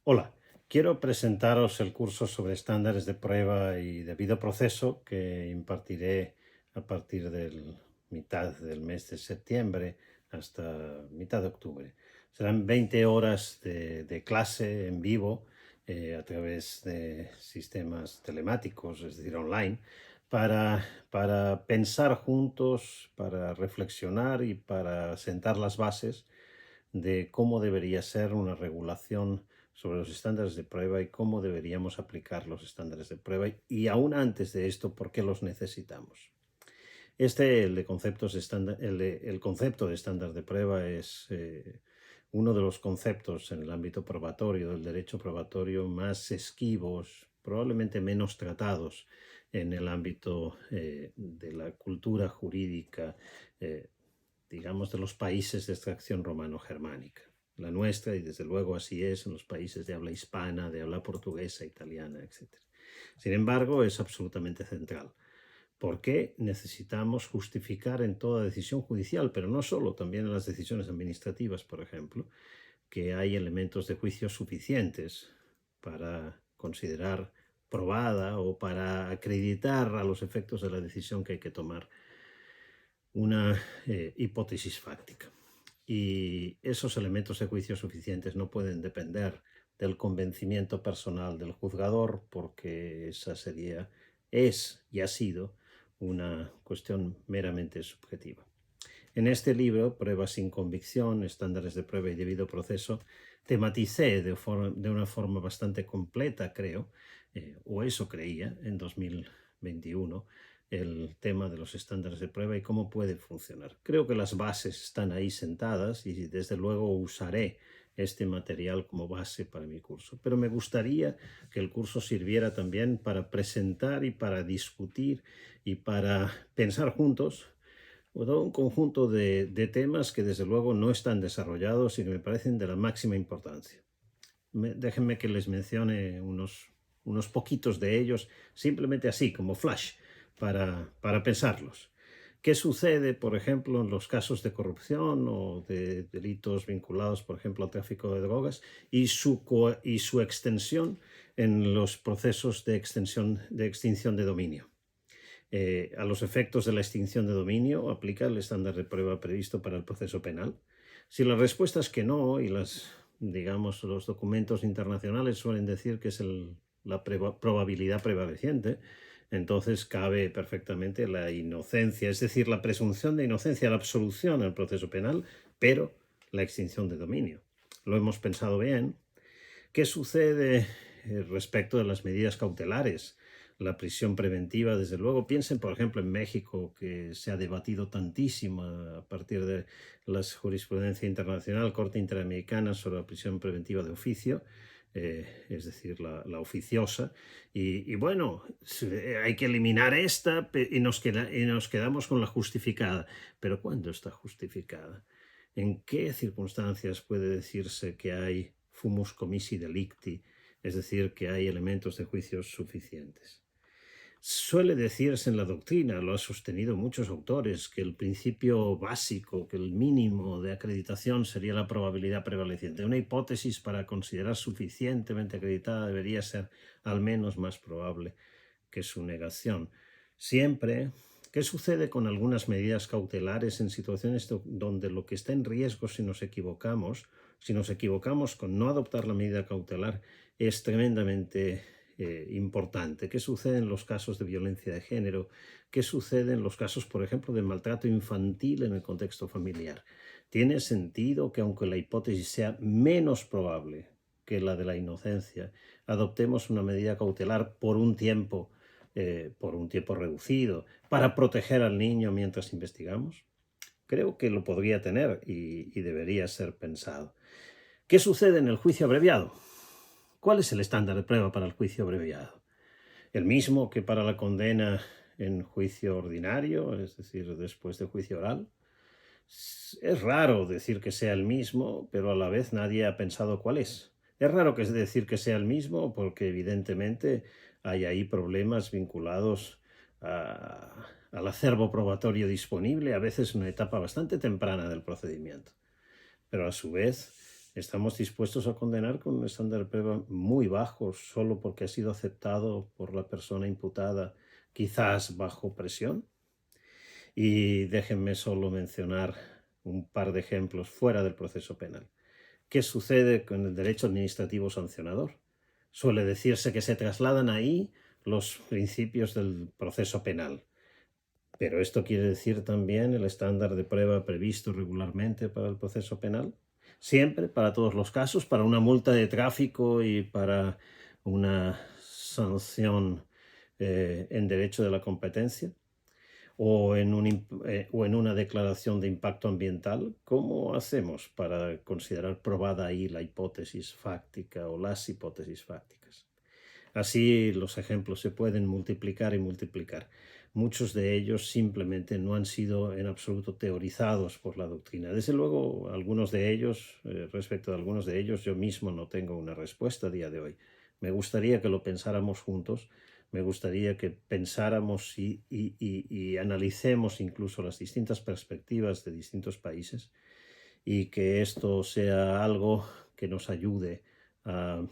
Hola, quiero presentaros el curso sobre estándares de prueba y debido proceso que impartiré a partir del mitad del mes de septiembre hasta mitad de octubre. Serán 20 horas de clase en vivo a través de sistemas telemáticos, es decir, online, para pensar juntos, para reflexionar y para sentar las bases de cómo debería ser una regulación sobre los estándares de prueba y cómo deberíamos aplicar los estándares de prueba y aún antes de esto, por qué los necesitamos. El concepto de estándar de prueba es uno de los conceptos en el ámbito probatorio, del derecho probatorio, más esquivos, probablemente menos tratados en el ámbito de la cultura jurídica eh, digamos, de los países de extracción romano-germánica. La nuestra, y desde luego así es en los países de habla hispana, de habla portuguesa, italiana, etc. Sin embargo, es absolutamente central. ¿Por qué necesitamos justificar en toda decisión judicial, pero no solo, también en las decisiones administrativas, por ejemplo, que hay elementos de juicio suficientes para considerar probada o para acreditar a los efectos de la decisión que hay que tomar una hipótesis fáctica? Y esos elementos de juicio suficientes no pueden depender del convencimiento personal del juzgador, porque esa es y ha sido una cuestión meramente subjetiva. En este libro, Pruebas sin convicción, estándares de prueba y debido proceso, tematicé de una forma bastante completa, creo, o eso creía, en 2021, el tema de los estándares de prueba y cómo puede funcionar. Creo que las bases están ahí sentadas y desde luego usaré este material como base para mi curso. Pero me gustaría que el curso sirviera también para presentar y para discutir y para pensar juntos todo un conjunto de temas que desde luego no están desarrollados y que me parecen de la máxima importancia. Déjenme que les mencione unos poquitos de ellos, simplemente así, como flash, para pensarlos. ¿Qué sucede, por ejemplo, en los casos de corrupción o de delitos vinculados, por ejemplo, al tráfico de drogas y su extensión en los procesos de extinción de dominio? A los efectos de la extinción de dominio, ¿aplica el estándar de prueba previsto para el proceso penal? Si la respuesta es que no, y digamos, los documentos internacionales suelen decir que es la probabilidad prevaleciente, entonces cabe perfectamente la inocencia, es decir, la presunción de inocencia, la absolución en el proceso penal, pero la extinción de dominio. Lo hemos pensado bien. ¿Qué sucede respecto de las medidas cautelares? La prisión preventiva, desde luego. Piensen, por ejemplo, en México, que se ha debatido tantísimo a partir de la jurisprudencia internacional, Corte Interamericana, sobre la prisión preventiva de oficio, es decir, la oficiosa. Y bueno, hay que eliminar esta y nos quedamos con la justificada. Pero ¿cuándo está justificada? ¿En qué circunstancias puede decirse que hay fumus comissi delicti, es decir, que hay elementos de juicio suficientes? Suele decirse en la doctrina, lo han sostenido muchos autores, que el principio básico, que el mínimo de acreditación sería la probabilidad prevaleciente. Una hipótesis para considerar suficientemente acreditada debería ser al menos más probable que su negación. Siempre, ¿qué sucede con algunas medidas cautelares en situaciones donde lo que está en riesgo si nos equivocamos con no adoptar la medida cautelar, es tremendamente importante? ¿Qué sucede en los casos de violencia de género? ¿Qué sucede en los casos, por ejemplo, de maltrato infantil en el contexto familiar? ¿Tiene sentido que, aunque la hipótesis sea menos probable que la de la inocencia, adoptemos una medida cautelar por un tiempo reducido, para proteger al niño mientras investigamos? Creo que lo podría tener y debería ser pensado. ¿Qué sucede en el juicio abreviado? ¿Cuál es el estándar de prueba para el juicio abreviado? ¿El mismo que para la condena en juicio ordinario, es decir, después del juicio oral? Es raro decir que sea el mismo, pero a la vez nadie ha pensado cuál es. Es raro decir que sea el mismo porque evidentemente hay ahí problemas vinculados al acervo probatorio disponible, a veces en una etapa bastante temprana del procedimiento. Pero a su vez ¿Estamos dispuestos a condenar con un estándar de prueba muy bajo solo porque ha sido aceptado por la persona imputada, quizás bajo presión? Y déjenme solo mencionar un par de ejemplos fuera del proceso penal. ¿Qué sucede con el derecho administrativo sancionador? Suele decirse que se trasladan ahí los principios del proceso penal, pero ¿esto quiere decir también el estándar de prueba previsto regularmente para el proceso penal? Siempre, para todos los casos, para una multa de tráfico y para una sanción en derecho de la competencia o en una declaración de impacto ambiental. ¿Cómo hacemos para considerar probada ahí la hipótesis fáctica o las hipótesis fácticas? Así los ejemplos se pueden multiplicar y multiplicar. Muchos de ellos simplemente no han sido en absoluto teorizados por la doctrina. Desde luego, algunos de ellos, respecto a algunos de ellos, yo mismo no tengo una respuesta a día de hoy. Me gustaría que lo pensáramos juntos, me gustaría que pensáramos y analicemos incluso las distintas perspectivas de distintos países y que esto sea algo que nos ayude a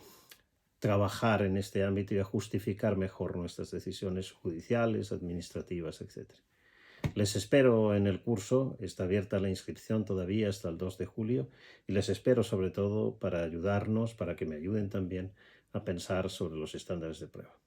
trabajar en este ámbito y a justificar mejor nuestras decisiones judiciales, administrativas, etc. Les espero en el curso, está abierta la inscripción todavía hasta el 2 de julio y les espero sobre todo para ayudarnos, para que me ayuden también a pensar sobre los estándares de prueba.